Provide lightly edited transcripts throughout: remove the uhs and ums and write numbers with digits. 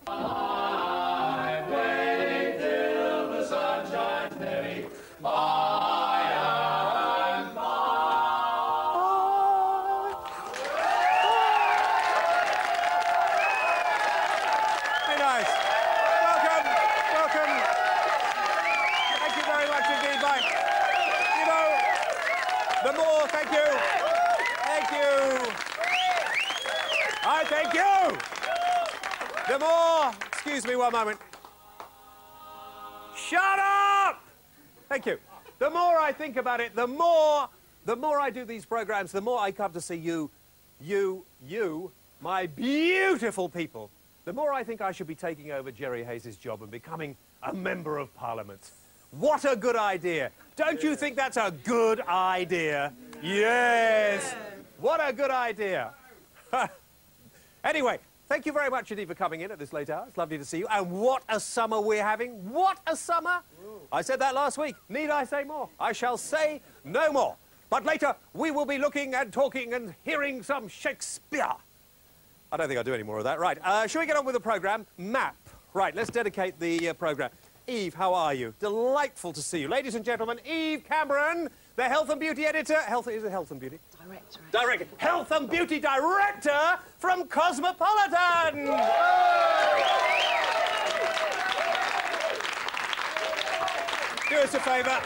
I'm waiting till the sun shines heavy. I am mine. Very nice. Welcome, welcome. Thank you very much indeed. Bye. You know, the more, thank you. Thank you. I thank you. The more, excuse me one moment. Shut up! Thank you. The more I think about it, the more I do these programs, the more I come to see you, my beautiful people. The more I think I should be taking over Jerry Hayes' job and becoming a member of Parliament. What a good idea. Don't you think that's a good idea? Yes. What a good idea. Anyway, thank you very much indeed for coming in at this late hour. It's lovely to see you. And what a summer we're having. What a summer. I said that last week. Need I say more? I shall say no more. But later, we will be looking and talking and hearing some Shakespeare. I don't think I'll do any more of that. Right, shall we get on with the programme? Map. Right, let's dedicate the programme. Eve, how are you? Delightful to see you. Ladies and gentlemen, Eve Cameron, the Health and Beauty Editor. Is it Health and Beauty? Director. Director. Health and Beauty Director from Cosmopolitan. Do us a favour.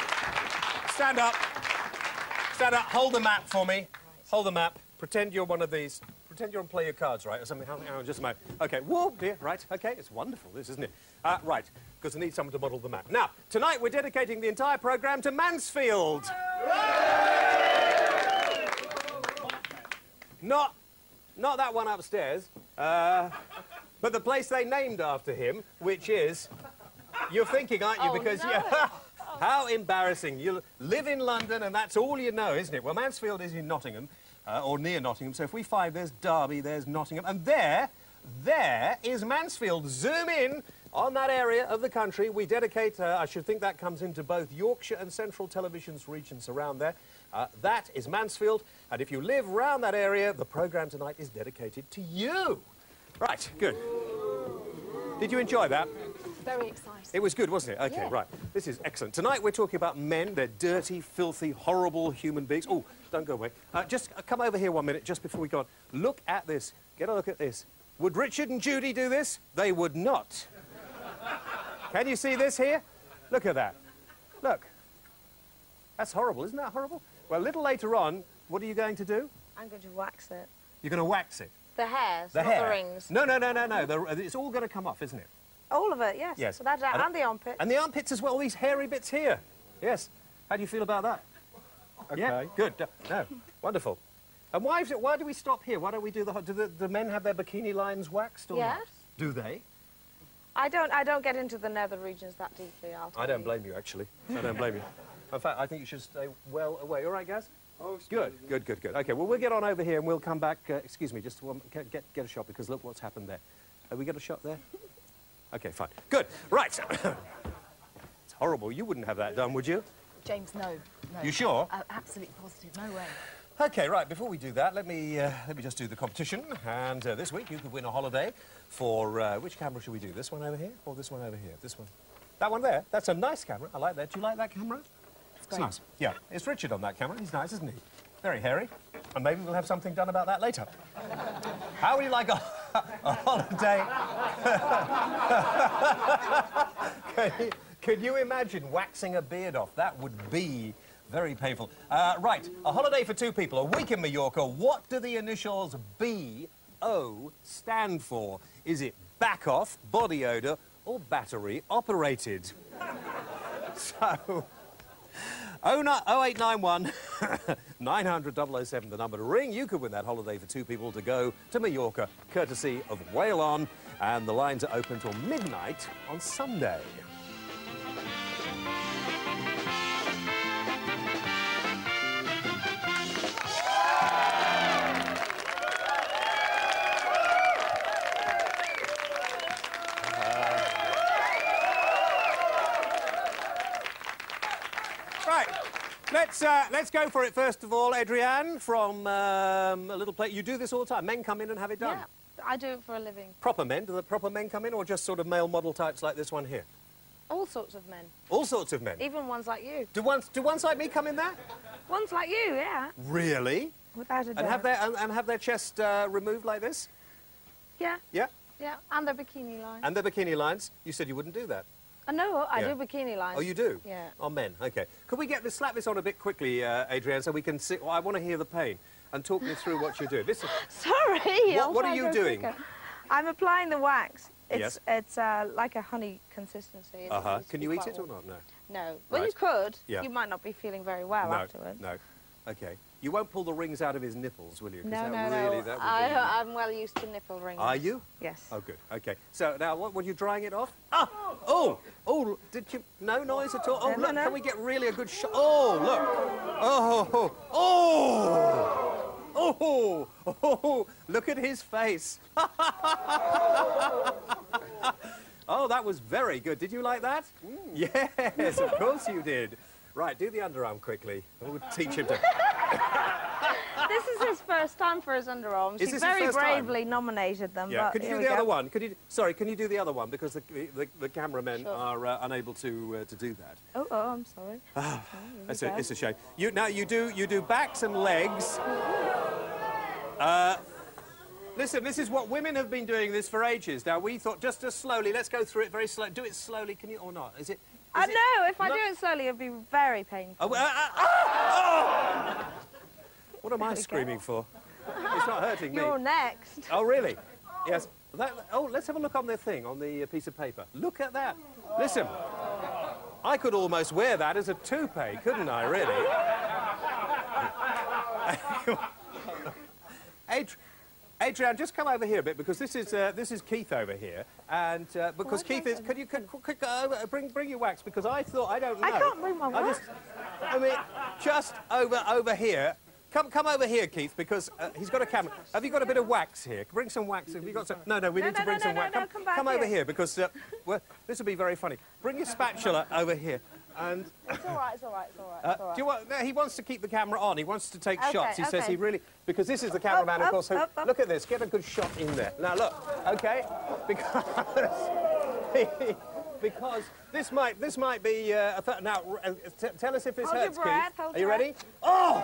Stand up. Stand up. Hold the map for me. Right. Hold the map. Pretend you're one of these. Pretend you're on Play Your Cards, right? Or something. Hang on, just a moment. OK. Whoa, dear. Right. OK. It's wonderful, this, isn't it? Right. Because I need someone to model the map. Now, tonight we're dedicating the entire programme to Mansfield. Not that one upstairs, but the place they named after him, which is... You're thinking, aren't you? Because... No. How embarrassing. You live in London and that's all you know, isn't it? Well, Mansfield is in Nottingham, or near Nottingham. So if we find there's Derby, there's Nottingham, and there is Mansfield. Zoom in on that area of the country. We dedicate, I should think that comes into both Yorkshire and Central Television's regions around there. That is Mansfield, and if you live around that area, the programme tonight is dedicated to you. Right, good. Did you enjoy that? Very exciting. It was good, wasn't it? OK, yeah. Right. This is excellent. Tonight we're talking about men. They're dirty, filthy, horrible human beings. Oh, don't go away. Just come over here 1 minute, just before we go on. Look at this. Get a look at this. Would Richard and Judy do this? They would not. Can you see this here? Look at that. Look. That's horrible, isn't that horrible? Well, a little later on, what are you going to do? I'm going to wax it. You're going to wax it? The hair, the not hair. the rings. No. It's all going to come off, isn't it? All of it, yes. Yes. So that's that, and the armpits. And the armpits as well, these hairy bits here. Yes. How do you feel about that? OK. Yeah, good. No, wonderful. And why do we stop here? Why don't we do the men have their bikini lines waxed or Yes. not? Do they? I don't get into the nether regions that deeply. I don't blame you, actually. I don't blame you. In fact, I think you should stay well away. All right, guys? Oh, good. OK, well, we'll get on over here and we'll come back. Excuse me, just get a shot, because look what's happened there. Have we got a shot there? OK, fine. Good. Right. It's horrible. You wouldn't have that done, would you? James, no. You sure? Absolutely positive. No way. OK, right, before we do that, let me just do the competition. And this week you could win a holiday for... which camera should we do? This one over here or this one over here? This one. That one there? That's a nice camera. I like that. Do you like that camera? It's nice. Yeah, it's Richard on that camera. He's nice, isn't he? Very hairy. And maybe we'll have something done about that later. How would you like a holiday? Can you imagine waxing a beard off? That would be... very painful. Right, a holiday for two people, a week in Mallorca. What do the initials B-O stand for? Is it back off, body odour, or battery operated? So, 0891 900 007, the number to ring. You could win that holiday for two people to go to Mallorca, courtesy of Whale On. And the lines are open till midnight on Sunday. Let's go for it first of all. Adrienne from a little place. You do this all the time. Men come in and have it done. Yeah. I do it for a living. Proper men? Do the proper men come in, or just sort of male model types like this one here? All sorts of men. All sorts of men? Even ones like you. Do ones like me come in there? Ones like you, yeah. Really? Without a doubt. And have their chest removed like this? Yeah. Yeah? Yeah, and their bikini lines. And their bikini lines? You said you wouldn't do that. No, I Yeah. do bikini lines. Oh, you do? Yeah. On men, OK. Could we slap this on a bit quickly, Adrienne, so we can see... Well, I want to hear the pain. And talk me through what you're doing. This is... Sorry. What are you doing? Quicker. I'm applying the wax. Yes. It's like a honey consistency. Can you eat it or not? No. No. Well, Right. you could. Yeah. You might not be feeling very well No, afterwards. no. OK. You won't pull the rings out of his nipples, will you? 'Cause No, that no, really, no. That would be... I'm well used to nipple rings. Are you? Yes. Oh, good. OK. So, now, what, were you drying it off? Ah! Oh! Oh, did you... No noise at all? Oh, No, look, no. can we get really a good shot? Oh, look! Oh! Oh! Oh! Oh! Look at his face. Oh, that was very good. Did you like that? Yes, of course you did. Right, do the underarm quickly. We'll teach him to... This is his first time for his underarms. Is He this his very first time? bravely nominated them. Yeah, But could you here do we the other go. one? Sorry, can you do the other one? Because the cameramen Sure. are unable to do that. Oh, I'm sorry. It's a shame. Now you do backs and legs. Listen, this is what women have been doing this for ages. Now we thought just slowly. Let's go through it very slowly. Do it slowly, can you, or not? Is it? I know. If I No. do it slowly, it'll be very painful. Oh, oh! What am I There we screaming for? It's not hurting me. You're next. Oh, really? Yes. Let's have a look on the thing, on the piece of paper. Look at that. Listen, I could almost wear that as a toupee, couldn't I, really? Adrienne, just come over here a bit, because this is Keith over here, and because Keith is... Could you bring your wax, because I thought, I don't know. I can't bring my wax. Just over here. Come over here, Keith, because he's got a camera. Have you got a bit of wax here? Bring some wax. Have you got some? No, we need to bring some wax. Come over here, because well, this will be very funny. Bring your spatula over here. And It's all right, it's all right, it's all right. It's all right. do you want? No, he wants to keep the camera on. He wants to take Okay, shots. He says okay. he really, because this is the cameraman, of course. Who, up. Look at this. Get a good shot in there. Now look, okay, because this might be. Now, tell us if this Hold your hurts, breath, Keith. hold Are you your ready? Oh!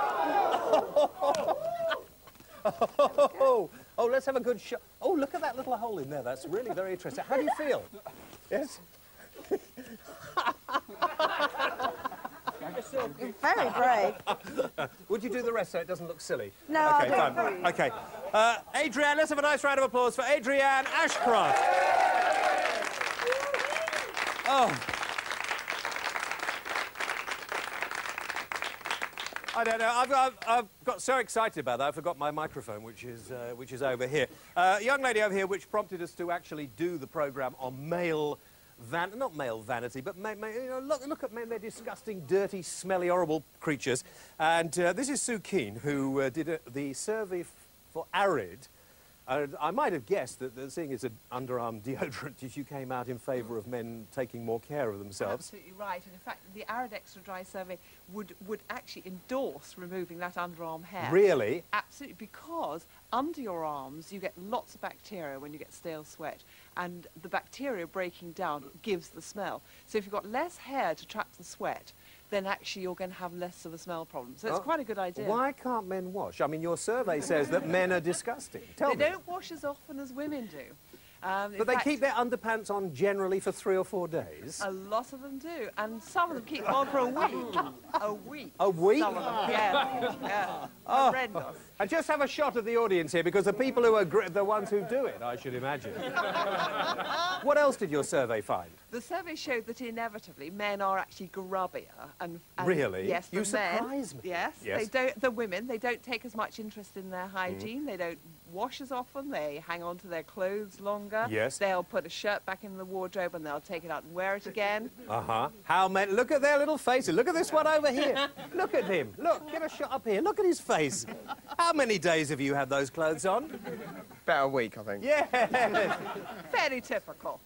Oh, let's have a good shot. Oh, look at that little hole in there. That's really very interesting. How do you feel? Yes. You're very brave. Would you do the rest so it doesn't look silly? No, Okay, I'll do fine. it for you. Okay. Adrienne, let's have a nice round of applause for Adrienne Ashcroft. Oh. I don't know. I've got so excited about that, I forgot my microphone, which is over here. A young lady over here, which prompted us to actually do the programme on not male vanity, but you know, look at men. They're disgusting, dirty, smelly, horrible creatures. And this is Sue Keane, who did the survey for Arid. I might have guessed that, seeing as an underarm deodorant, you came out in favour of men taking more care of themselves. Absolutely right. And in fact, the Arid Extra Dry survey would actually endorse removing that underarm hair. Really? Absolutely, because under your arms you get lots of bacteria when you get stale sweat, and the bacteria breaking down gives the smell. So if you've got less hair to trap the sweat, then actually you're going to have less of a smell problem. So it's quite a good idea. Why can't men wash? I mean, your survey says that men are disgusting. Tell They me. don't wash as often as women do. But they keep their underpants on generally for 3 or 4 days. A lot of them do, and some of them keep them on for a week. A week. A week? Some of them, yeah. Oh. Horrendous. And just have a shot of the audience here, because the people who are the ones who do it, I should imagine. What else did your survey find? The survey showed that inevitably men are actually grubbier. And Really? Yes, You the men. surprise me. Yes, Yes. the women, they don't take as much interest in their hygiene. They don't wash as often. They hang on to their clothes longer. Yes. They'll put a shirt back in the wardrobe and they'll take it out and wear it again. Uh-huh. How many? Look at their little faces. Look at this one over here. Look at him. Look, get a shot up here. Look at his face. How many days have you had those clothes on? About a week, I think. Yes. Fairly typical.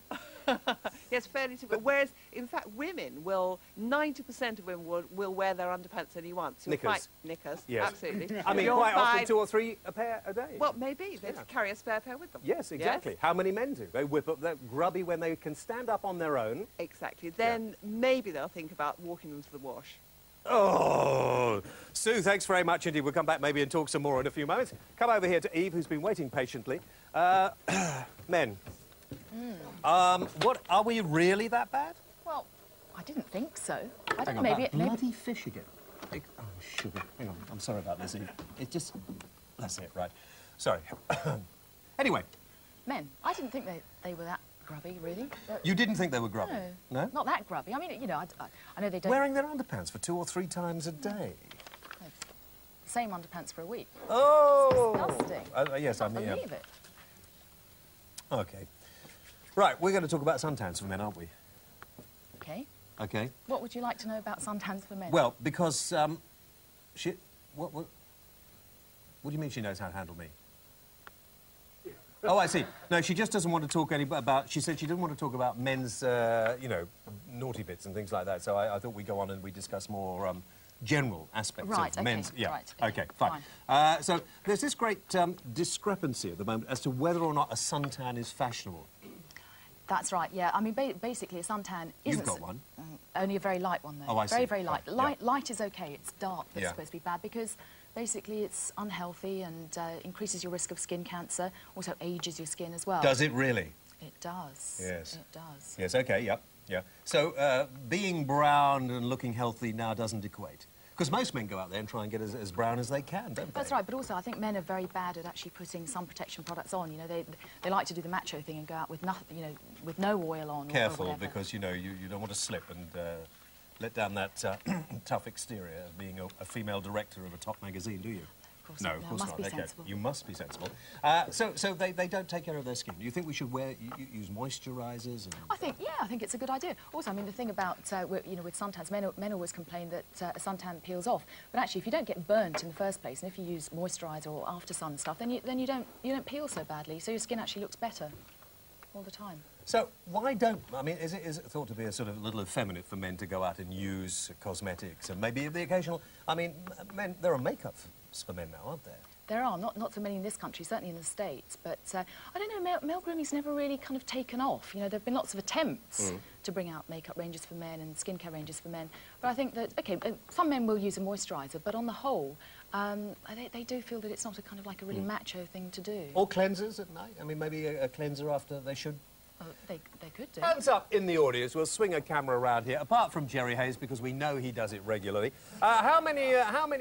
Yes, fairly typical. Whereas, in fact, women will, 90% of women will wear their underpants only once. Knickers. Knickers, Yes. absolutely. I mean, You'll quite often find- 2 or 3 a pair a day. Well, maybe. They carry a spare pair with them. Yes, exactly. How many men do? They whip up their grubby when they can stand up on their own. Exactly. Then maybe they'll think about walking them to the wash. Oh, Sue, thanks very much indeed. We'll come back maybe and talk some more in a few moments. Come over here to Eve, who's been waiting patiently. Men. What, are we really that bad? Well, I didn't think so. I Hang don't know, on, maybe... that bloody fish again. Oh, sugar. Hang on, I'm sorry about this, Eve. It just... That's it, right. Sorry. Anyway. Men, I didn't think they were that grubby, really. You didn't think they were grubby? No. Not that grubby. I mean, you know, I know they don't... Wearing their underpants for 2 or 3 times a day. Same underpants for a week. Oh! It's disgusting. Yes, I mean... Believe it. OK. Right, we're going to talk about suntans for men, aren't we? OK. OK. What would you like to know about suntans for men? Well, because, What do you mean she knows how to handle me? Oh, I see. No, she just doesn't want to talk about... She said she didn't want to talk about men's, you know, naughty bits and things like that, so I thought we'd go on and we discuss more general aspects of men's... Okay, yeah. right, OK, fine. So there's this great discrepancy at the moment as to whether or not a suntan is fashionable. That's right, yeah. I mean, basically, a suntan isn't... You've got one. Only a very light one, though. Oh, I see. Very, very light. Right, Light is OK. It's dark that's Yeah. supposed to be bad because... Basically, it's unhealthy and increases your risk of skin cancer, also ages your skin as well. Does it really? It does. Yes. It does. Yes, OK, yep, yeah. So being brown and looking healthy now doesn't equate? Because most men go out there and try and get as brown as they can, don't they? That's right, but also I think men are very bad at actually putting sun protection products on. You know, they like to do the macho thing and go out with nothing, you know, with no oil on. Careful, or whatever. because, you know, you don't want to slip and let down that tough exterior of being a female director of a top magazine, do you? Of course No, not. of course must not. be Okay. sensible. You must be sensible. So they don't take care of their skin. Do you think we should use moisturisers? And... I think it's a good idea. Also, I mean, the thing about, you know, with suntans, men always complain that a suntan peels off. But actually, if you don't get burnt in the first place, and if you use moisturiser or after sun stuff, then you don't peel so badly. So your skin actually looks better all the time. So why don't... I mean, is it thought to be a sort of little effeminate for men to go out and use cosmetics and maybe the occasional... I mean, men, there are makeups for men now, aren't there? There are, not so many in this country, certainly in the States, but I don't know, male grooming's never really kind of taken off. You know, there have been lots of attempts to bring out makeup ranges for men and skincare ranges for men, but I think that, OK, some men will use a moisturiser, but on the whole, they do feel that it's not a kind of like a really macho thing to do. Or cleansers at night? I mean, maybe a cleanser after they should... Oh, they could do. Hands up in the audience. We'll swing a camera around here, apart from Jerry Hayes, because we know he does it regularly. How many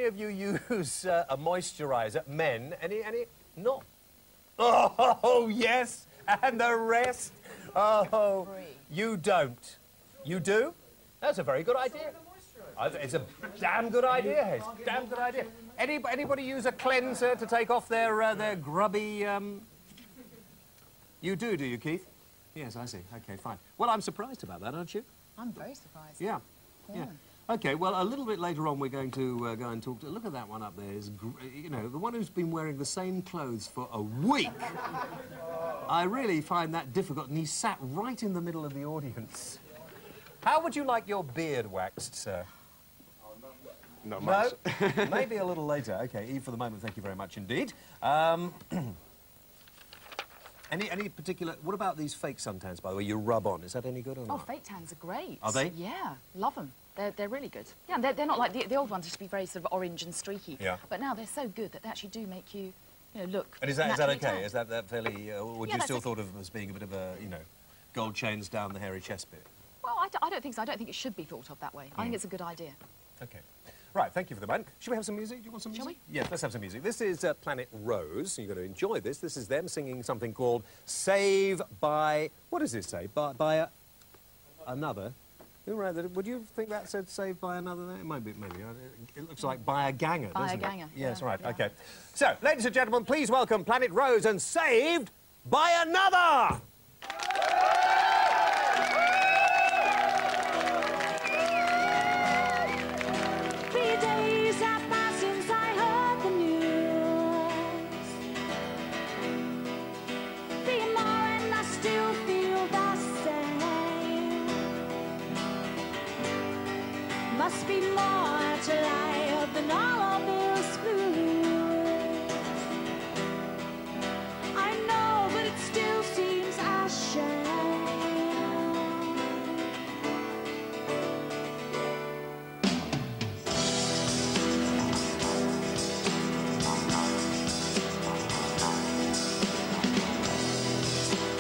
of you use a moisturiser? Men? Any? Not? Oh, yes. And the rest? Oh, you don't. You do? That's a very good idea. It's a damn good idea, Hayes. Damn good idea. Anybody use a cleanser to take off their grubby... You do you, Keith? Yes, I see. OK, fine. Well, I'm surprised about that, aren't you? I'm very surprised. Yeah. Yeah. OK, well, a little bit later on, we're going to go and talk to... Look at that one up there. You know, the one who's been wearing the same clothes for a week. I really find that difficult, and he sat right in the middle of the audience. How would you like your beard waxed, sir? Not much. No? Maybe a little later. OK, Eve, for the moment, thank you very much indeed. Any particular... What about these fake suntans, by the way, you rub on? Is that any good or not? Oh, fake tans are great. Are they? Yeah, love them. They're really good. Yeah, and they're not like the old ones used to be very sort of orange and streaky. Yeah. But now they're so good that they actually do make you, you know, look. And is that naturally OK? tanned. Is that fairly... or would Yeah, you that's still okay. thought of them as being a bit of a, you know, gold chains down the hairy chest bit? Well, I don't think so. I don't think it should be thought of that way. I think it's a good idea. OK. Right, thank you for the moment. Should we have some music? Do you want some music? Shall we? Yes, let's have some music. This is Planet Rose. You're going to enjoy this. This is them singing something called Save by... What does this say? By another? Who wrote that? Would you think that said Save by another? It might be, maybe. It looks like by a ganger, doesn't it? By a ganger, Yes, yeah, right, yeah. OK. So, ladies and gentlemen, please welcome Planet Rose and Saved by Another! Still feel the same. Must be more to life than all of this blue. I know, but it still seems I shine.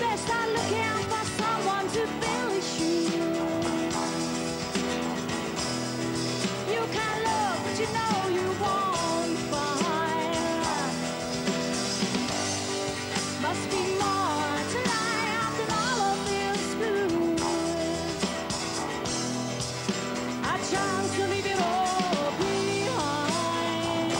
Best start looking for someone to fill his shoes. You can look, but you know you won't find. Must be more to life than all of this blue. A chance to leave it all behind.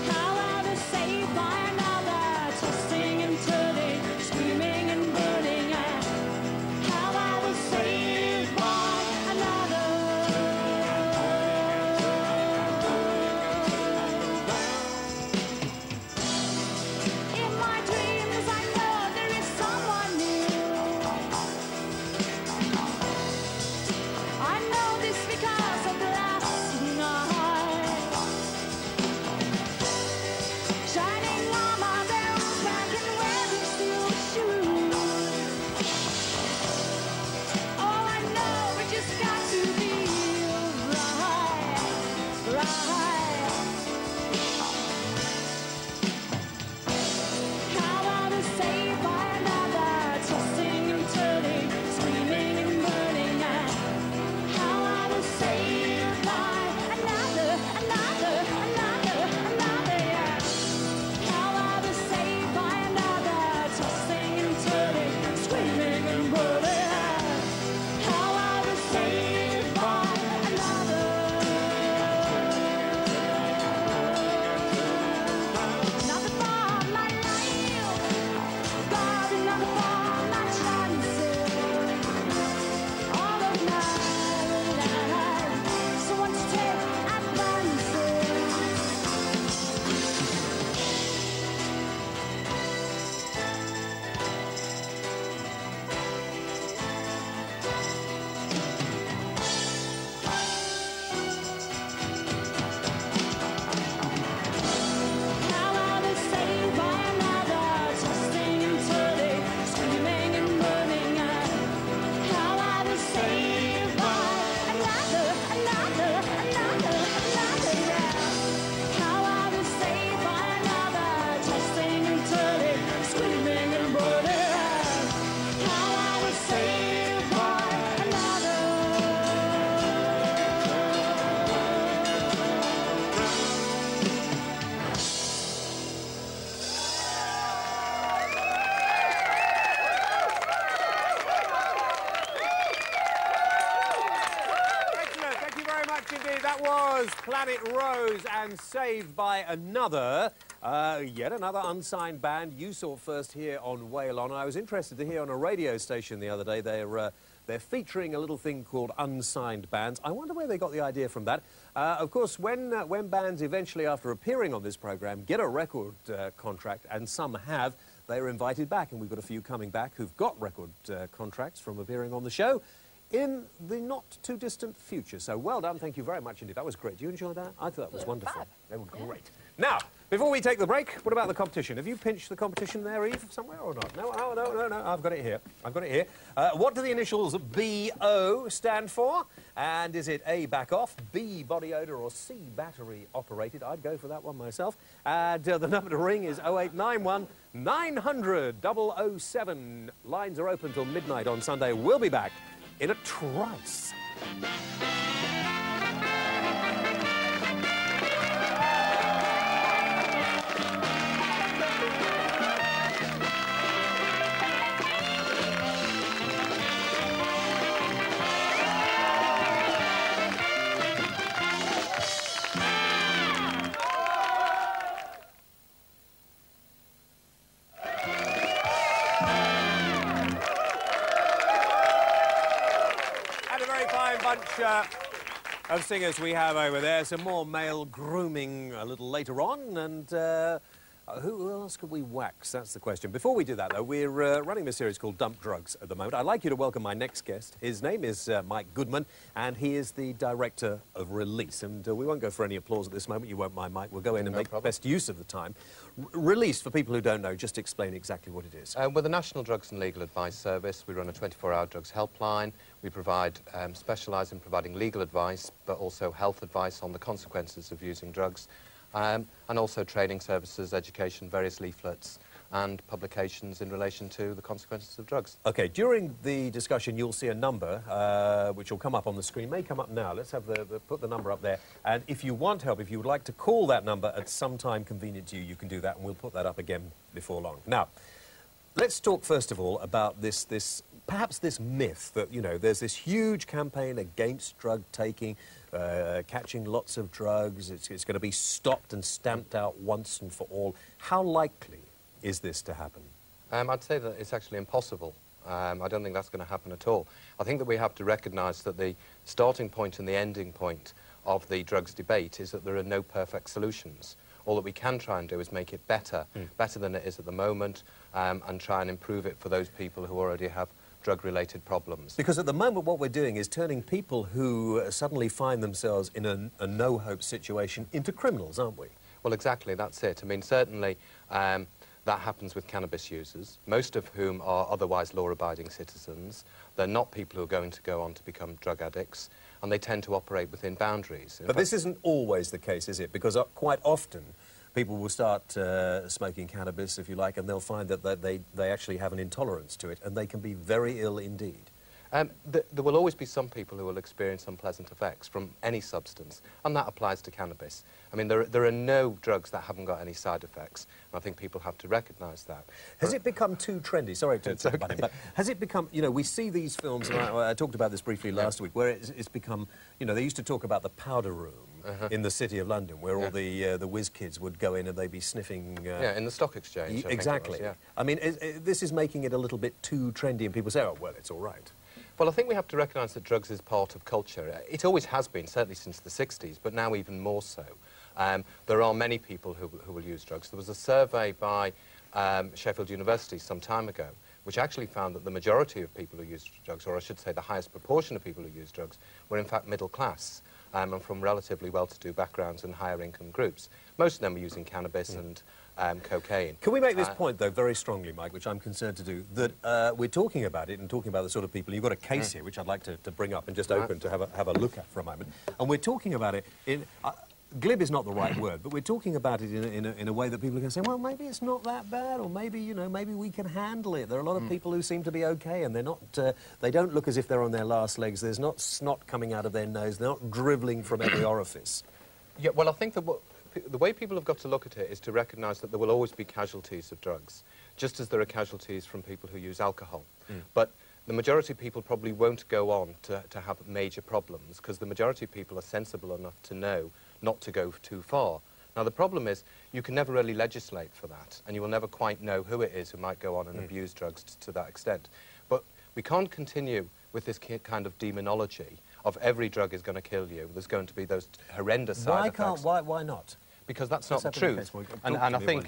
How are they saved by another, tossing and turning, screaming and burning? How are they saved by another? In my dreams, I know there is someone new. I know this because of last night. Shining armor, bells back and wearing steel shoes. Oh, I know we just got to be right, right. How are they saved by another, tossing and turning, screaming and burning? How are they saved by another, another, another, another? How are they saved by another, tossing and turning, screaming and burning? How are they saved by another? Another for my life, God, another for my chances. All of my life, someone to take advances. How are they saved by another, tossing and turning, screaming and burning? How are they saved by another, another, another, another? How are they saved by another, tossing and turning, screaming and burning? How are they saved by another? Excellent. Thank you very much indeed. That was Planet Rose and Saved by Another. Yet another unsigned band you saw first here on Whale On. I was interested to hear on a radio station the other day they're featuring a little thing called unsigned bands. I wonder where they got the idea from that. Of course, when bands eventually, after appearing on this programme, get a record contract, and some have, they are invited back, and we've got a few coming back who've got record contracts from appearing on the show in the not-too-distant future. So well done, thank you very much indeed. That was great. Did you enjoy that? I thought that was wonderful. They were great. Now, before we take the break, what about the competition? Have you pinched the competition there, Eve, somewhere or not? No, oh, no, I've got it here. I've got it here. What do the initials BO stand for? And is it A, back off, B, body odour, or C, battery operated? I'd go for that one myself. And the number to ring is 0891 900 007. Lines are open till midnight on Sunday. We'll be back in a trice. Bunch of singers we have over there. Some more male grooming a little later on, and Who else could we wax? That's the question. Before we do that, though, we're running a series called Dump Drugs at the moment. I'd like you to welcome my next guest. His name is Mike Goodman, and he is the director of Release. And we won't go for any applause at this moment. You won't mind, Mike. We'll go in and make the best use of the time. Release, for people who don't know, just explain exactly what it is. We're the National Drugs and Legal Advice Service. We run a 24-hour drugs helpline. We provide, specialise in providing legal advice, but also health advice on the consequences of using drugs. And also training services, education, various leaflets and publications in relation to the consequences of drugs. OK, during the discussion you'll see a number which will come up on the screen. May come up now. Let's have put the number up there. And if you want help, if you would like to call that number at some time convenient to you, you can do that, and we'll put that up again before long. Now, let's talk first of all about perhaps this myth that, you know, there's this huge campaign against drug taking, catching lots of drugs. It's going to be stopped and stamped out once and for all. How likely is this to happen? I'd say that it's actually impossible. I don't think that's going to happen at all. I think that we have to recognise that the starting point and the ending point of the drugs debate is that there are no perfect solutions. All that we can try and do is make it better, better than it is at the moment, and try and improve it for those people who already have drug-related problems. Because at the moment what we're doing is turning people who suddenly find themselves in a no-hope situation into criminals, aren't we? Well, exactly, that's it. I mean, certainly that happens with cannabis users, most of whom are otherwise law-abiding citizens. They're not people who are going to go on to become drug addicts, and they tend to operate within boundaries. But this isn't always the case, is it? Because quite often people will start smoking cannabis, if you like, and they'll find that they actually have an intolerance to it, and they can be very ill indeed. There will always be some people who will experience unpleasant effects from any substance, and that applies to cannabis. I mean, there are no drugs that haven't got any side effects, and I think people have to recognise that. Has it become too trendy? Sorry to talk about it, but has it become, you know, we see these films, and I talked about this briefly last week, where it's become, you know, they used to talk about the powder room in the City of London, where all the whiz kids would go in and they'd be sniffing... yeah, in the stock exchange. Exactly. I mean, this is making it a little bit too trendy, and people say, oh, well, it's all right. Well, I think we have to recognise that drugs is part of culture. It always has been, certainly since the 60s, but now even more so. There are many people who will use drugs. There was a survey by Sheffield University some time ago, which actually found that the majority of people who use drugs, or I should say the highest proportion of people who use drugs, were in fact middle class and from relatively well-to-do backgrounds and higher income groups. Most of them were using cannabis and cocaine. Can we make this point, though, very strongly, Mike, which I'm concerned to do, that we're talking about it and talking about the sort of people... You've got a case here, which I'd like to bring up and just open to have a look at for a moment. And we're talking about it in... glib is not the right word, but we're talking about it in a way that people are going to say, well, maybe it's not that bad, or maybe, you know, maybe we can handle it. There are a lot of people who seem to be OK, and they're not... they don't look as if they're on their last legs. There's not snot coming out of their nose. They're not drivelling from every orifice. Yeah, well, I think that the way people have got to look at it is to recognise that there will always be casualties of drugs, just as there are casualties from people who use alcohol. But the majority of people probably won't go on to have major problems, because the majority of people are sensible enough to know not to go too far. Now, the problem is you can never really legislate for that, and you will never quite know who it is who might go on and abuse drugs to that extent. But we can't continue with this kind of demonology of every drug is going to kill you. There's going to be those horrendous side effects. Why not? Because that's not the truth. And I think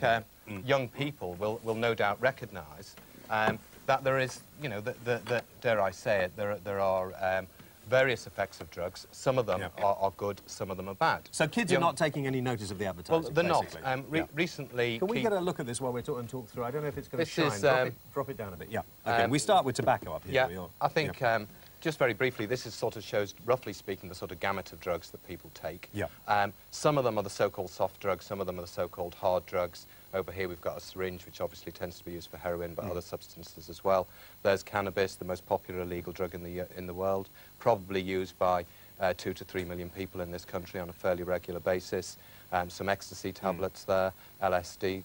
young people will no doubt recognise that there is, you know, dare I say it, there are various effects of drugs. Some of them are good, some of them are bad. So kids are not taking any notice of the advertising, well, they're basically. not. Recently... Can we get a look at this while we're talking through? I don't know if it's going to shine. Drop it down a bit. Yeah. OK, we start with tobacco up here. Yeah, I think... just very briefly, this is sort of shows, roughly speaking, the sort of gamut of drugs that people take. Yeah. Some of them are the so-called soft drugs, some of them are the so-called hard drugs. Over here we've got a syringe, which obviously tends to be used for heroin, but other substances as well. There's cannabis, the most popular illegal drug in the world, probably used by 2 to 3 million people in this country on a fairly regular basis. Some ecstasy tablets there, LSD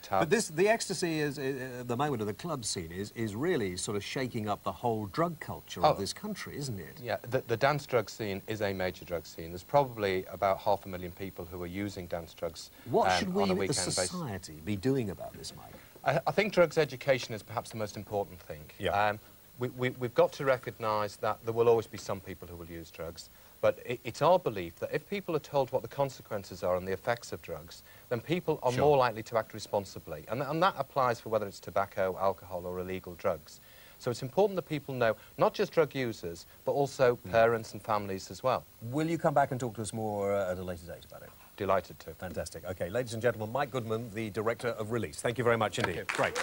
tablets. But the ecstasy is, at the moment of the club scene, is really sort of shaking up the whole drug culture of this country, isn't it? Yeah, the dance drug scene is a major drug scene. There's probably about 500,000 people who are using dance drugs What should we, on a weekend as a basis. society, be doing about this, Mike? I think drugs education is perhaps the most important thing. Yeah. We've got to recognise that there will always be some people who will use drugs. But it's our belief that if people are told what the consequences are and the effects of drugs, then people are more likely to act responsibly. And that applies for whether it's tobacco, alcohol, or illegal drugs. So it's important that people know, not just drug users, but also parents and families as well. Will you come back and talk to us more at a later date about it? Delighted to. Fantastic. OK, ladies and gentlemen, Mike Goodman, the Director of Release. Thank you very much indeed. Great.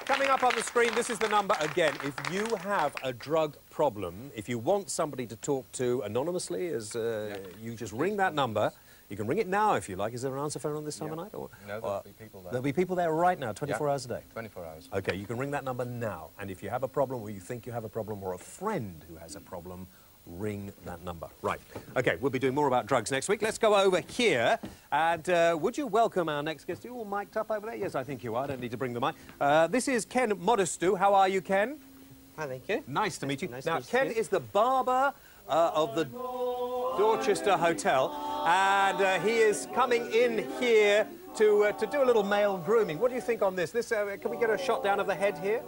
Coming up on the screen, this is the number again. If you have a drug problem, if you want somebody to talk to anonymously, you just ring that number. You can ring it now if you like. Is there an answer phone on this time of night? Or, no, there'll be people there. There'll be people there right now, 24 hours a day? 24 hours. OK, you can ring that number now. And if you have a problem or you think you have a problem or a friend who has a problem, ring that number. Right. OK, we'll be doing more about drugs next week. Let's go over here. And would you welcome our next guest? Are you all mic'd up over there? Yes, I think you are. I don't need to bring the mic. This is Ken Modestou. How are you, Ken? Hi, thank you. Nice to meet you. Nice Now, to meet Ken you. is the barber of the Dorchester Hotel. And he is coming in here to do a little male grooming. What do you think on this? Can we get a shot down of the head here?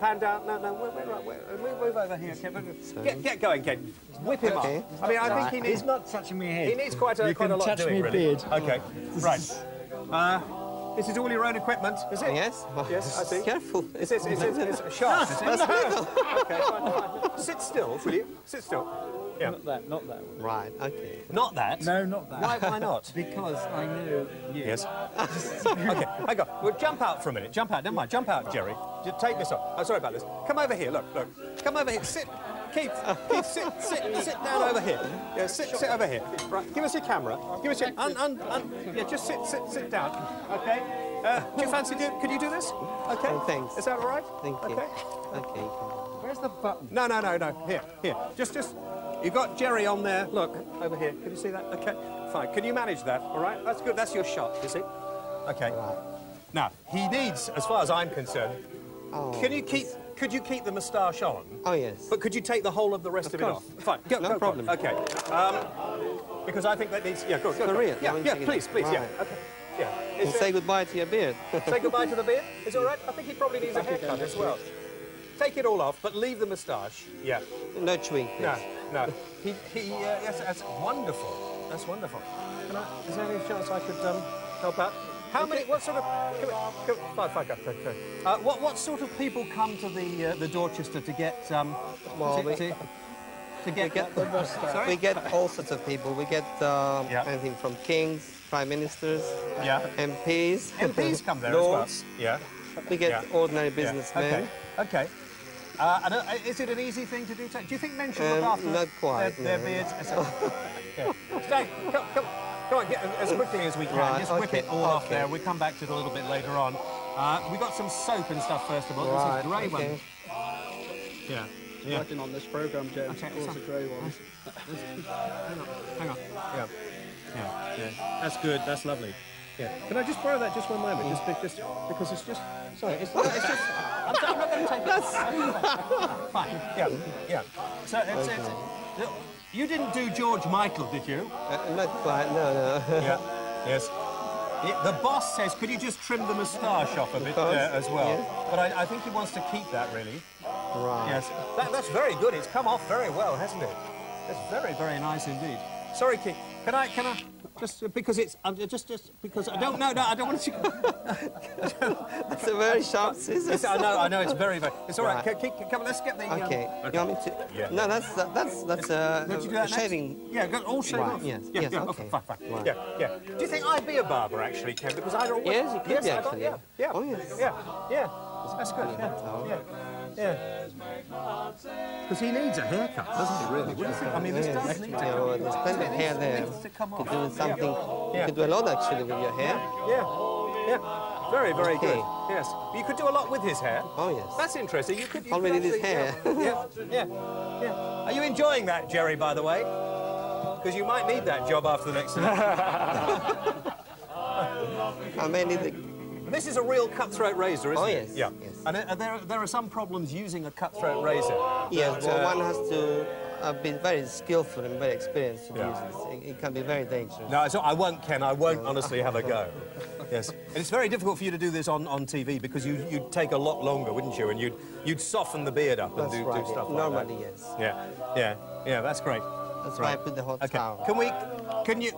Pan down. No, move over here, Ken. Get going, Ken. Whip him up. I mean, I think he needs... He's not touching my head. He needs quite a lot touch doing, me really. beard. OK, right. This is all your own equipment, is it? Yes. Yes, I see. Careful. It's a shot, is it? OK, fine. Sit still, will you? Sit still. Yeah. Not that one. Right, okay. Not that? No, not that. Why not? Because I know you. Yes. OK, hang on. We'll jump out for a minute. Jump out. Never mind. Jump out, Jerry. Just take this off. I'm sorry about this. Come over here. Look. Come over here. Sit. Keith, sit down over here. Yeah, sit over here. Right. Give us your camera. Give us your... yeah, just sit down. OK? Do you fancy could you do this? OK? Oh, thanks. Is that all right? Thank you. OK? Okay. Where's the button? No. Here. Just... You've got Jerry on there. Look, over here. Can you see that? OK, fine. Can you manage that? All right? That's good. That's your shot, you see? OK. Right. Now, he needs, as far as I'm concerned... Oh, Could you keep the moustache on? Oh, yes. But could you take the whole of the rest of it off? Fine. No problem. OK. Because I think that needs... Yeah, go. For real? Yeah, please, Right. yeah. OK. Yeah. And say goodbye to your beard. Say goodbye to the beard? Is it all right? I think he probably needs a haircut as well. Take it all off, but leave the moustache. Yeah. No chewing, please. No. Yes, that's wonderful. That's wonderful. Is there any chance I could help out? How many? What sort of? What sort of people come to the Dorchester to get We get all sorts of people. We get anything from kings, prime ministers, MPs. MPs come there lords. as well. Yeah. We get ordinary businessmen. Okay. And is it an easy thing to do? Do you think men should look after not quite, their beards? Stay. Come on, get as quickly as we can. Right, Just whip it all off there. We'll come back to it a little bit later on. We've got some soap and stuff first of all. Right, this is grey one. Yeah. Working on this programme, James. Okay, All the grey ones. Hang on. Yeah. That's good. That's lovely. Yeah. Can I just borrow that just one moment? Just because it's just... Sorry, it's just... I'm not going to take it. Fine. Yeah. So it's... You didn't do George Michael, did you? Not quite, no. Yeah. Yes. The boss says, could you just trim the moustache off a bit as well? Yeah. But I think he wants to keep that, really. Right. Yes. That's very good. It's come off very well, hasn't it? It's very, very nice indeed. Sorry, Keith. Can I... Just because it's... just because... I don't want to... It's a very sharp scissors. I know, it's very... It's all right. Right. Come on, let's get the... Okay. You want me to... Yeah. No, that's Don't you do that shaving. Next? Yeah, all shaved Right, off. yes, Yeah, yes, okay, okay. fine. Right. Yeah. Do you think I'd be a barber, actually, Ken? Because I don't... Yes, you could be, I thought, actually. Yeah. Oh, yes. Yeah. That's good. Yeah. Because he needs a haircut, doesn't he, really? What do you think? I mean, this does need to come. There's plenty of hair there. It needs to come You off. could do something. Yeah. You could do a lot, actually, with your hair. Yeah. Very, very good. Yes. You could do a lot with his hair. Oh, yes. That's interesting. You could Already actually- his hair. Yeah. Are you enjoying that, Jerry, by the way? Because you might need that job after the next election. I may need the... This is a real cutthroat razor, isn't it? Oh, yes. Yeah. Yes. And there are some problems using a cutthroat razor. Yes, well, one has to be very skillful and very experienced to use this. It can be very dangerous. No, so I won't, Ken. I won't honestly have a go. Yes. And it's very difficult for you to do this on TV because you'd take a lot longer, wouldn't you? And you'd soften the beard up and do stuff like Normally, that. yes. Yeah, that's great. That's why I put the hot towel. Can you,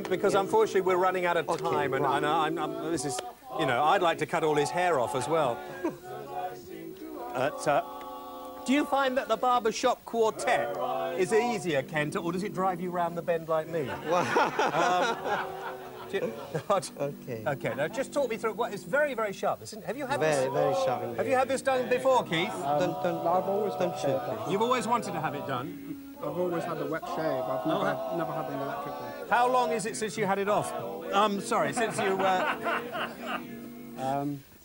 because unfortunately we're running out of time, and this is, you know, I'd like to cut all his hair off as well. Do you find that the barbershop quartet is easier, Kent, or does it drive you round the bend like me? Okay, now just talk me through what it's very, very sharp. Have you had very sharp. Have you had this done before, Keith? I've always done shave. You've always wanted to have it done? I've always had a wet shave. I've never had an electric one. How long is it since you had it off? Sorry, since you...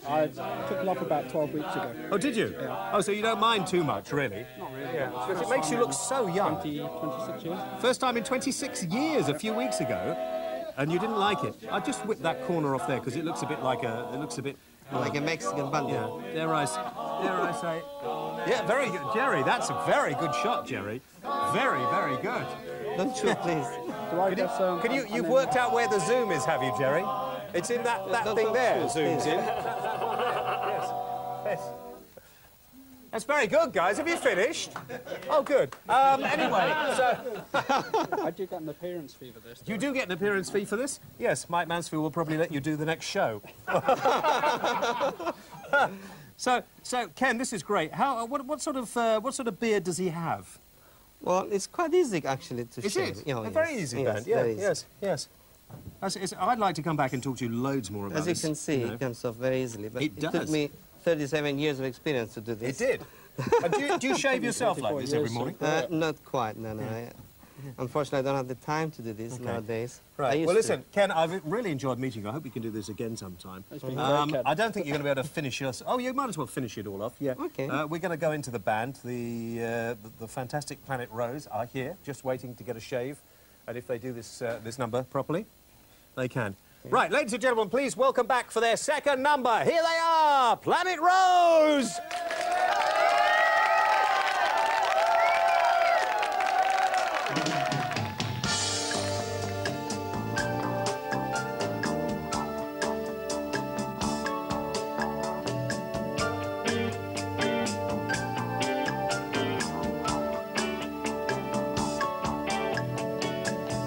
I took it off about 12 weeks ago. Oh, did you? Yeah. Oh, so you don't mind too much, really? Not really. Yeah, because it makes you look so young. 26 years. First time in 26 years, a few weeks ago, and you didn't like it. I just whipped that corner off there because it looks a bit like a... It looks a bit... Like a Mexican bandit. Yeah, dare I say... Yeah, very good. Jerry, that's a very good shot, Jerry. Very, very good. Don't shoot, please. You've worked out where the zoom is, have you, Jerry? It's in that thing there, zooms in. Yes. That's very good, guys. Have you finished? Oh, good. Anyway, so... I do get an appearance fee for this. You do get an appearance fee for this? Yes, Mike Mansfield will probably let you do the next show. So, Ken, this is great. What sort of beard does he have? Well, it's quite easy, actually, to shave. Is it? You know, very easy, Ben. Yes. I'd like to come back and talk to you loads more about this. As you can see, it comes off very easily. But it does. Took me 37 years of experience to do this. It did. Do you shave yourself like this every morning? Not quite, no. Unfortunately, I don't have the time to do this nowadays. Right. Well, listen, Ken, I've really enjoyed meeting you. I hope we can do this again sometime. I don't think you're going to be able to finish us. Oh, you might as well finish it all off. Yeah. Okay. We're going to go into the band. The fantastic Planet Rose are here, just waiting to get a shave. And if they do this number properly, they can. Yeah. Right, ladies and gentlemen, please welcome back for their second number. Here they are, Planet Rose.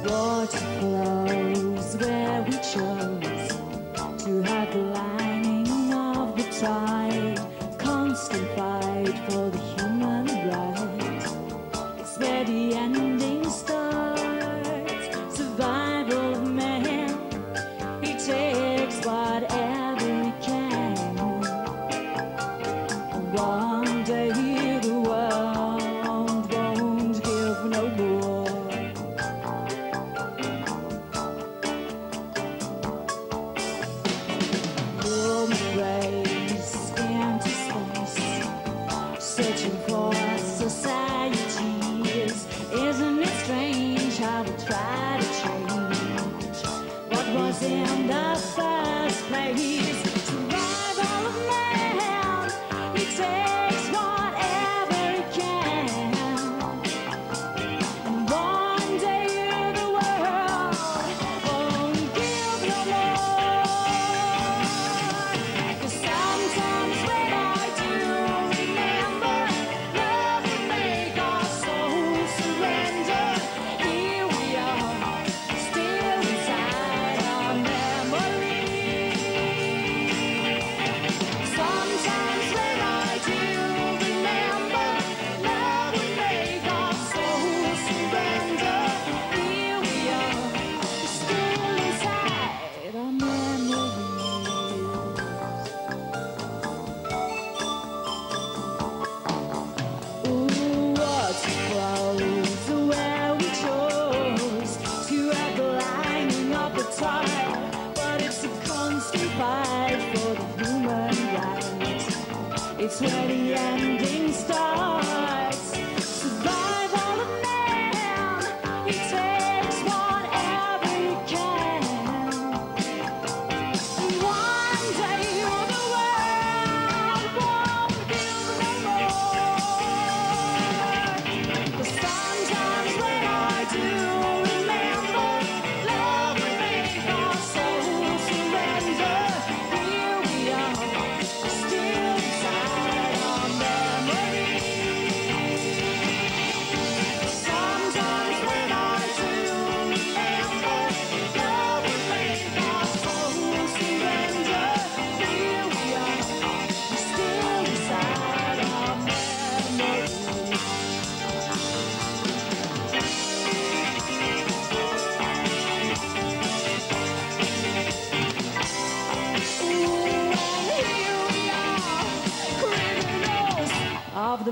Water flows where we chose to hide the lining of the tide. Constant fight for the human right. It's where the ending starts. Survival of man. He takes whatever he can. One day the world won't give no more. Searching for societies. Isn't it strange how we try to change what was in the first place? Survival of man, he takes whatever he can. And one day the world won't give no more. 'Cause sometimes when I do remember, love would make our souls surrender. Here we are, still inside our memory. Sometimes when I do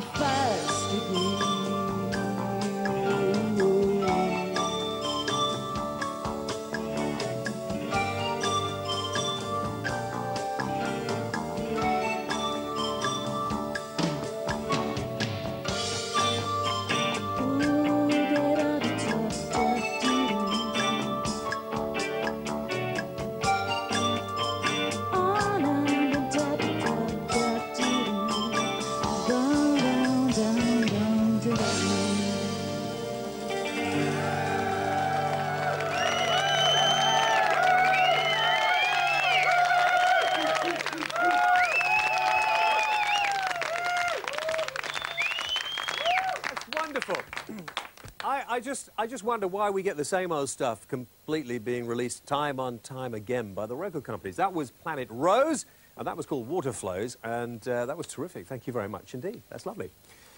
the first degree. I just wonder why we get the same old stuff completely being released time on time again by the record companies. That was Planet Rose, and that was called Water Flows, and that was terrific. Thank you very much indeed. That's lovely.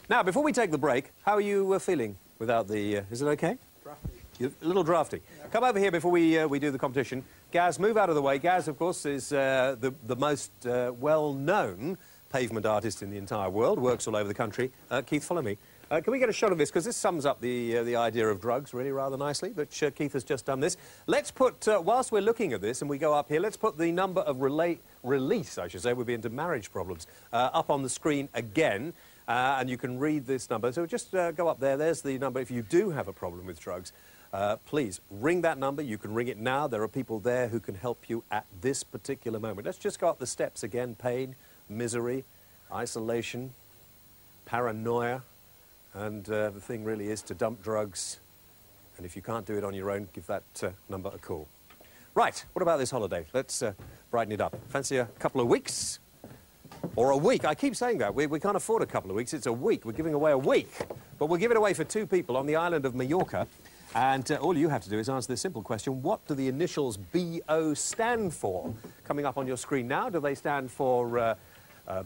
Now, before we take the break, how are you feeling without the... is it okay? Drafty. You're a little drafty. Yeah. Come over here before we do the competition. Gaz, move out of the way. Gaz, of course, is the most well-known pavement artist in the entire world, works all over the country. Keith, follow me. Can we get a shot of this? Because this sums up the idea of drugs really rather nicely, but Keith has just done this. Let's put, whilst we're looking at this and we go up here, let's put the number of release, I should say, we'll be into marriage problems, up on the screen again, and you can read this number. So just go up there, there's the number. If you do have a problem with drugs, please ring that number. You can ring it now. There are people there who can help you at this particular moment. Let's just go up the steps again. Pain, misery, isolation, paranoia. And the thing really is to dump drugs, and if you can't do it on your own, give that number a call. Right, what about this holiday? Let's brighten it up. Fancy a couple of weeks? Or a week? I keep saying that. We can't afford a couple of weeks. It's a week. We're giving away a week. But we'll give it away for 2 people on the island of Mallorca. And all you have to do is answer this simple question. What do the initials BO stand for? Coming up on your screen now. Do they stand for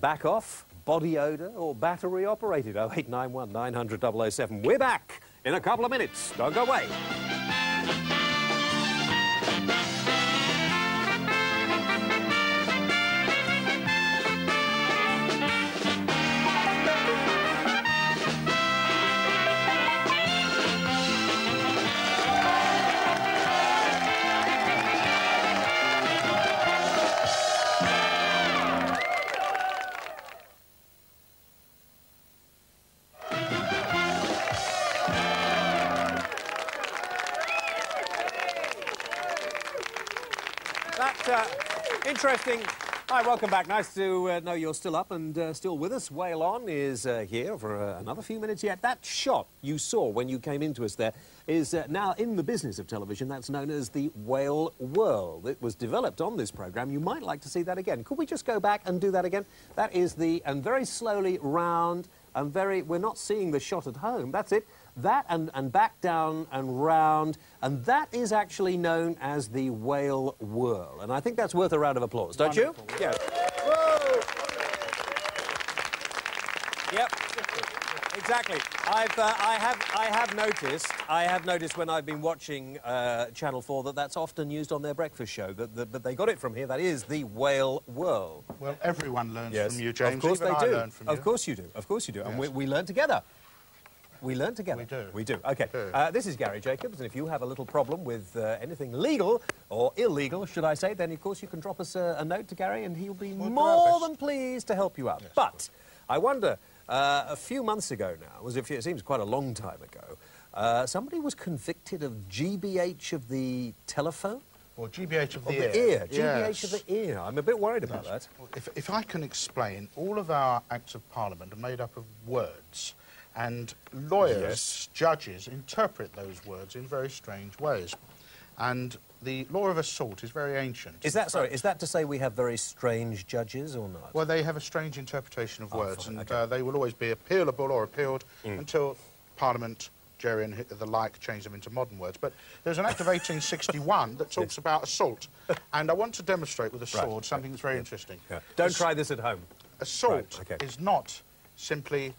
back off, body odour, or battery operated? 0891 900 007. We're back in a couple of minutes. Don't go away. Interesting. Hi, welcome back. Nice to know you're still up and still with us. Whale On is here for another few minutes yet. That shot you saw when you came into us there is now in the business of television. That's known as the Whale Whirl. It was developed on this programme. You might like to see that again. Could we just go back and do that again? That is the... and very slowly round and very... we're not seeing the shot at home. That's it. That and back down and round, and that is actually known as the Whale Whirl. And I think that's worth a round of applause, don't you? Yeah. Whoa! Yep. Exactly. I have noticed when I've been watching Channel 4 that that's often used on their breakfast show. That they got it from here. That is the Whale Whirl. Well, everyone learns yes. from you, James. Of course Even they do. I learn from you. Of course you do. Of course you do. Yes. And we learn together. We learn together. We do. We do. OK. This is Gary Jacobs, and if you have a little problem with anything legal, or illegal, should I say, then, of course, you can drop us a note to Gary, and he'll be more than pleased to help you out. Yes. But I wonder, a few months ago now, it seems quite a long time ago, somebody was convicted of GBH of the telephone? Or GBH of the ear. Yes. GBH of the ear. I'm a bit worried about that. Well, if I can explain, all of our Acts of Parliament are made up of words. And lawyers, judges, interpret those words in very strange ways. And the law of assault is very ancient. Is that, sorry, is that to say we have very strange judges or not? Well, they have a strange interpretation of words, fine, and they will always be appealable or appealed until Parliament, jury and the like change them into modern words. But there's an Act of 1861 that talks about assault. And I want to demonstrate with a sword something that's very interesting. Yeah. Don't try this at home. Assault is not simply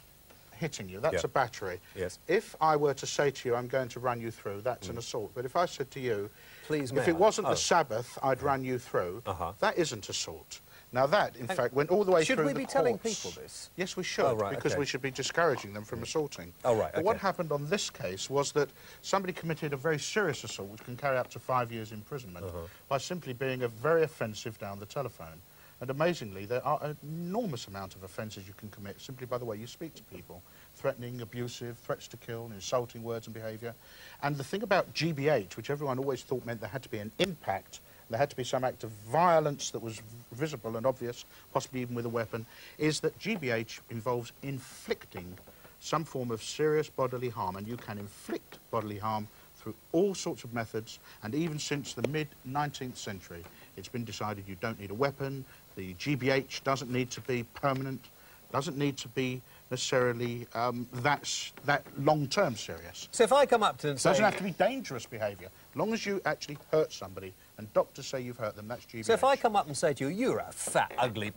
hitting you. That's a battery. Yes. If I were to say to you, I'm going to run you through, that's an assault. But if I said to you, please, if it wasn't the Sabbath, I'd run you through, that isn't assault. Now that, in fact, went all the way through the Should we be telling courts. people this? Yes, we should, Oh, right, because okay. we should be discouraging them from assaulting. Oh, right, But what okay. happened on this case was that somebody committed a very serious assault, which can carry up to 5 years imprisonment, by simply being very offensive down the telephone. And amazingly, there are an enormous amount of offences you can commit simply by the way you speak to people. Threatening, abusive, threats to kill, insulting words and behaviour. And the thing about GBH, which everyone always thought meant there had to be an impact, there had to be some act of violence that was visible and obvious, possibly even with a weapon, is that GBH involves inflicting some form of serious bodily harm, and you can inflict bodily harm through all sorts of methods, and even since the mid-19th century, it's been decided you don't need a weapon, the GBH doesn't need to be permanent, doesn't need to be necessarily that long-term serious. So if I come up to and say... It doesn't have to be dangerous behaviour. As long as you actually hurt somebody and doctors say you've hurt them, that's GBH. So if I come up and say to you, you're a fat, ugly...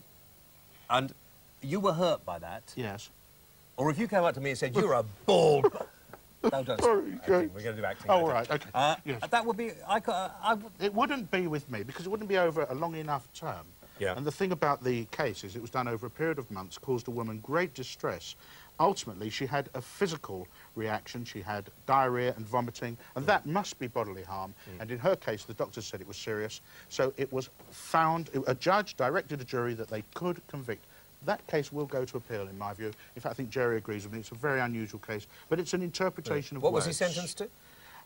and you were hurt by that... Yes. Or if you came up to me and said, you're a bald... No, don't. Sorry, Acting. We're going to do acting. Oh, right, OK. Yes. That would be... It wouldn't be with me, because it wouldn't be over a long enough term. Yeah. And the thing about the case is it was done over a period of months, caused a woman great distress. Ultimately, she had a physical reaction. She had diarrhoea and vomiting, and that must be bodily harm. And in her case, the doctors said it was serious. So it was found, a judge directed a jury that they could convict. That case will go to appeal, in my view. In fact, I think Jerry agrees with me. It's a very unusual case, but it's an interpretation of What words. was he sentenced to?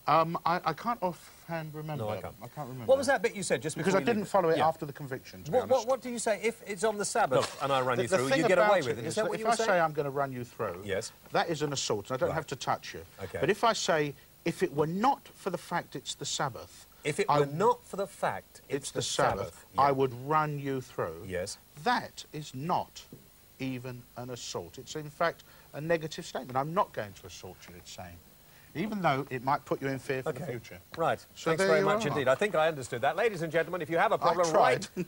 I can't offhand remember. No, I can't. I can't remember. What was that bit you said just because I didn't follow it after the conviction, to be honest. What do you say? If it's on the Sabbath and I run you through, thing you get away about with it. is Is that that what you if were I saying? say I'm going to run you through, yes, that is an assault, and I don't have to touch you. Okay. But if I say, if it were not for the fact it's the Sabbath... If it were not for the fact it's the Sabbath, I would run you through. Yes. That is not even an assault. It's, in fact, a negative statement. I'm not going to assault you, it's saying. Even though it might put you in fear for the future. Right. So Thanks very much indeed. I think I understood that. Ladies and gentlemen, if you have a problem,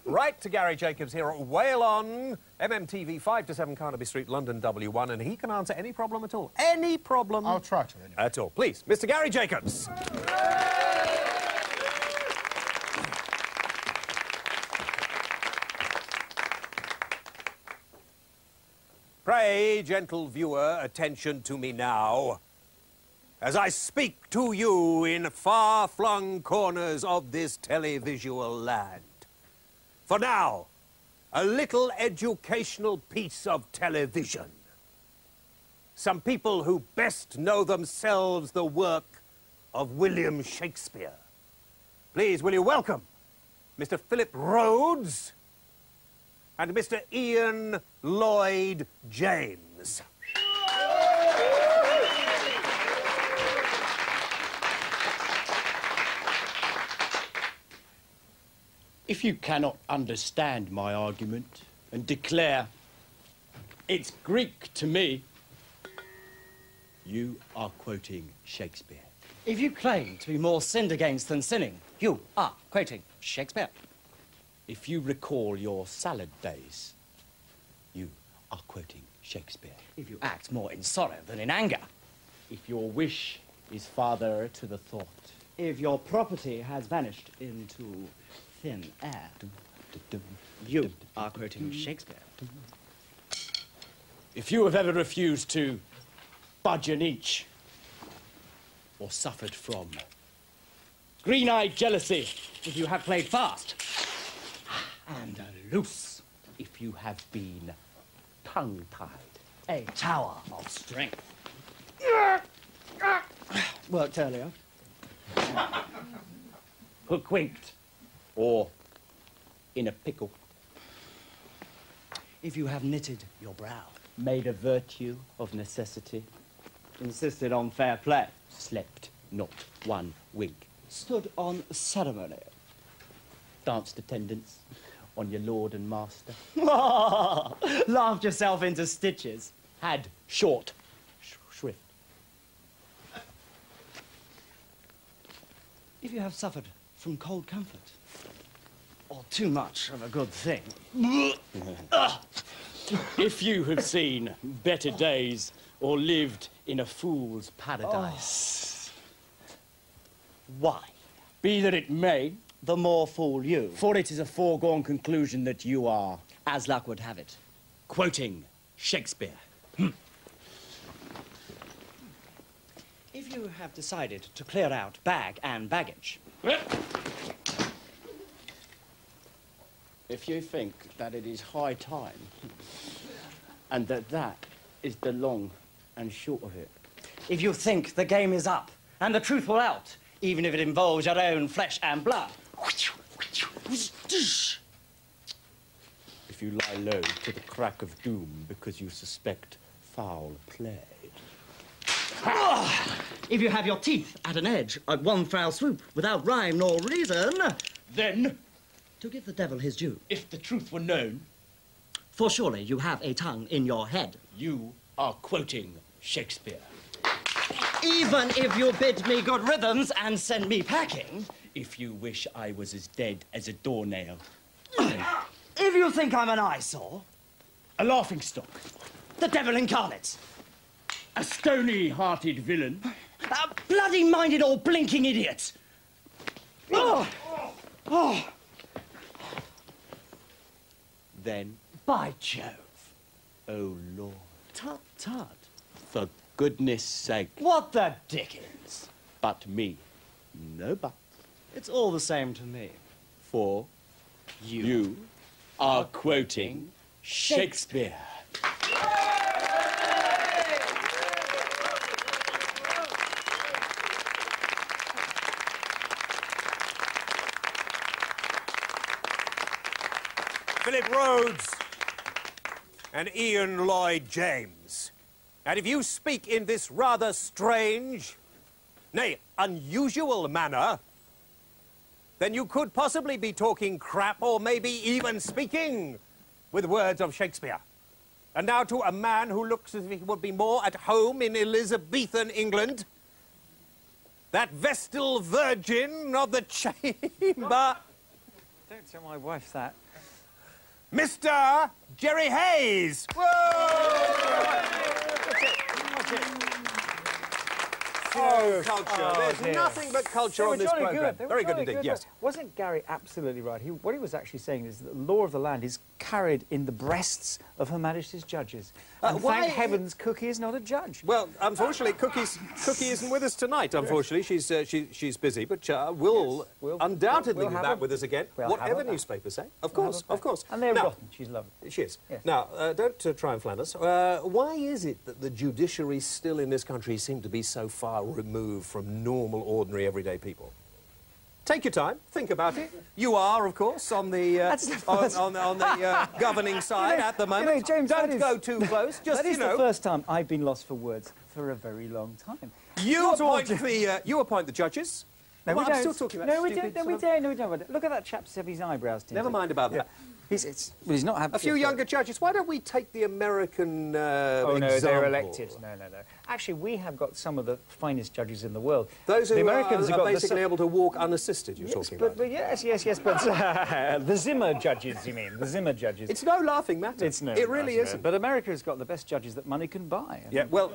write to Gary Jacobs here at Whale On, MMTV, 5 to 7 Carnaby Street, London, W1, and he can answer any problem at all. Any problem. I'll try to, anyway. At all. Please, Mr. Gary Jacobs. Pray, gentle viewer, attention to me now, as I speak to you in far-flung corners of this televisual land. For now, a little educational piece of television. Some people who best know themselves the work of William Shakespeare. Please, will you welcome Mr. Philip Rhodes and Mr. Ian Lloyd James. If you cannot understand my argument and declare it's Greek to me, you are quoting Shakespeare. If you claim to be more sinned against than sinning, you are quoting Shakespeare. If you recall your salad days, you are quoting Shakespeare. If you act more in sorrow than in anger. If your wish is father to the thought. If your property has vanished into thin air, you are quoting Shakespeare. If you have ever refused to budge an inch or suffered from green-eyed jealousy, if you have played fast and loose, if you have been tongue-tied, a tower of strength. Worked earlier. hook-winked, or in a pickle. If you have knitted your brow, made a virtue of necessity, insisted on fair play, slept not one wink, stood on ceremony, danced attendance on your lord and master, laughed yourself into stitches, had short shrift. If you have suffered from cold comfort, or too much of a good thing, if you have seen better days or lived in a fool's paradise, why? Be that it may, the more fool you. For it is a foregone conclusion that you are, As luck would have it. quoting Shakespeare. If you have decided to clear out bag and baggage, If you think that it is high time, and that is the long and short of it. if you think the game is up and the truth will out, even if it involves your own flesh and blood, If you lie low to the crack of doom because you suspect foul play. if you have your teeth at an edge at one foul swoop without rhyme nor reason, Then, to give the devil his due, if the truth were known, for surely you have a tongue in your head. you are quoting Shakespeare. Even if you bid me good riddance and send me packing, If you wish I was as dead as a doornail. if you think I'm an eyesore, A laughingstock. the devil incarnate, A stony-hearted villain. a bloody-minded or blinking idiot. Oh, oh, Then, by Jove. oh Lord, Tut, tut. for goodness sake, What the dickens? but me. No but. It's all the same to me. For you are quoting Shakespeare. Philip Rhodes and Ian Lloyd James. And if you speak in this rather strange, nay, unusual manner, then you could possibly be talking crap or maybe even speaking with words of Shakespeare. And now to a man who looks as if he would be more at home in Elizabethan England, that Vestal Virgin of the Chamber, Don't tell my wife that. Mr. Jerry Hayes. Oh, culture. There's dear. nothing but culture They on were this jolly programme. good. They were Very good jolly indeed, yes. Wasn't Gary absolutely right? What he was actually saying is that the law of the land is carried in the breasts of Her Majesty's judges. And why- thank heavens Cookie is not a judge. Well, unfortunately, Cookie isn't with us tonight, unfortunately. She's busy, but we'll undoubtedly we'll be have back her- with us again, we'll have whatever her back. newspapers say. Of We'll course, have her of course. And they're Now- rotten. She's lovely. She is. Yes. Now, don't try and flatter us. Why is it that the judiciary still in this country seem to be so far removed from normal, ordinary, everyday people? Take your time, think about it. You are, of course, on the governing side at the moment. James, don't go too close. Just that is the first time I've been lost for words for a very long time. you appoint the judges. No, Well, we I'm don't. still talking about no, we stupid don't. No, we sort don't. No, we don't. Look at that chap have his eyebrows tinted. Never mind about that. He's not having A few younger judges. Why don't we take the American Oh, no, they're example? elected. No. Actually, we have got some of the finest judges in the world. Those who the Americans are have got basically able to walk unassisted, you're talking about. But yes, but the Zimmer judges, you mean? The Zimmer judges. It's no laughing matter. It really isn't. But America has got the best judges that money can buy. Yeah, well,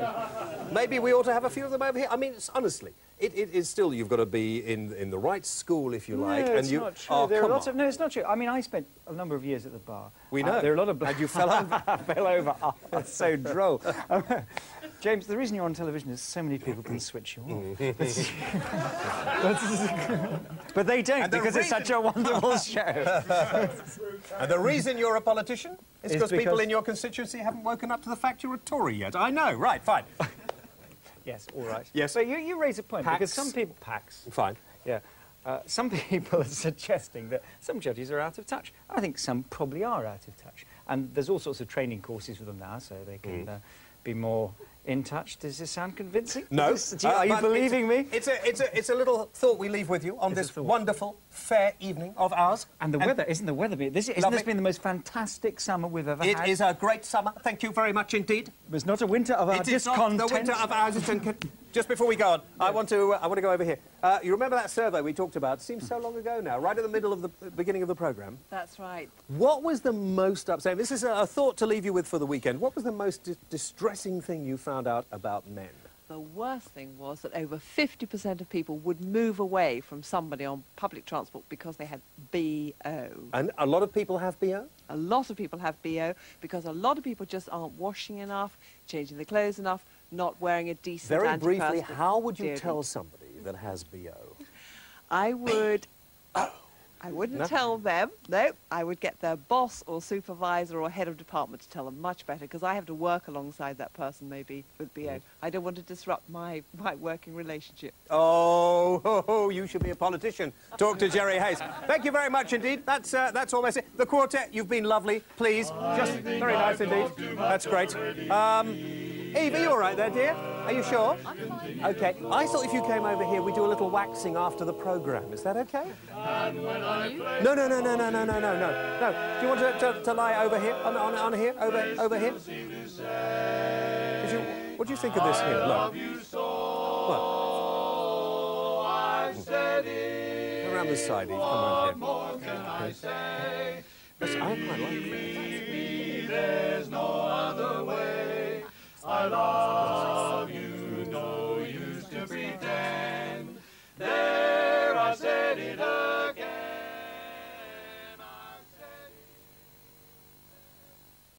maybe we ought to have a few of them over here. I mean, honestly, it is still, you've got to be in the right school, if you like. No, and it's you, not true. Oh, There are come lots on. of, no, it's not true. I mean, I spent a number of years at the bar. We know. There are a lot of... And you fell over. I fell over. Oh, that's so droll. James, the reason you're on television is so many people can switch you off. But they don't, because it's such a wonderful show. And the reason you're a politician is Is because people because- in your constituency haven't woken up to the fact you're a Tory yet. I know, right, fine. Yes, all right. Yes. But you raise a point, Pax. because some people... Pax. Fine. Yeah. Some people are suggesting that some judges are out of touch. I think some probably are out of touch. And there's all sorts of training courses for them now, so they can be more in touch. Does this sound convincing? No. Are you but believing me? It's a little thought we leave with you on this wonderful, fair evening of ours. And the weather, isn't the weather... Isn't this been the most fantastic summer we've ever had? It is a great summer. Thank you very much indeed. It was not a winter of our It is not discontent. the winter of our discontent. Just before we go on, I want to go over here. You remember that survey we talked about? It seems so long ago now, right at the middle of the beginning of the programme. That's right. What was the most upsetting? This is a thought to leave you with for the weekend. What was the most distressing thing you found out about men? the worst thing was that over 50% of people would move away from somebody on public transport because they had BO. And a lot of people have BO? A lot of people have BO because a lot of people just aren't washing enough, changing their clothes enough, not wearing a decent Very briefly, antiperspirant how would you deodorant. tell somebody that has BO? I would... I wouldn't tell them, no. I would get their boss or supervisor or head of department to tell them much better, because I have to work alongside that person maybe with BO. I don't want to disrupt my working relationship. Oh, you should be a politician. Talk to Jerry Hayes. Thank you very much indeed. That's all I say. The quartet, you've been lovely. Please, just very nice indeed. That's great. Eve, are you all right there, dear? Are you sure? I'm fine. OK. I thought if you came over here, we'd do a little waxing after the programme. Is that OK? No. Do you want to lie over here, on here, over here? What do you think of this here? Look. What? Come around this side, Eve. Come around here. Yes, I quite like that.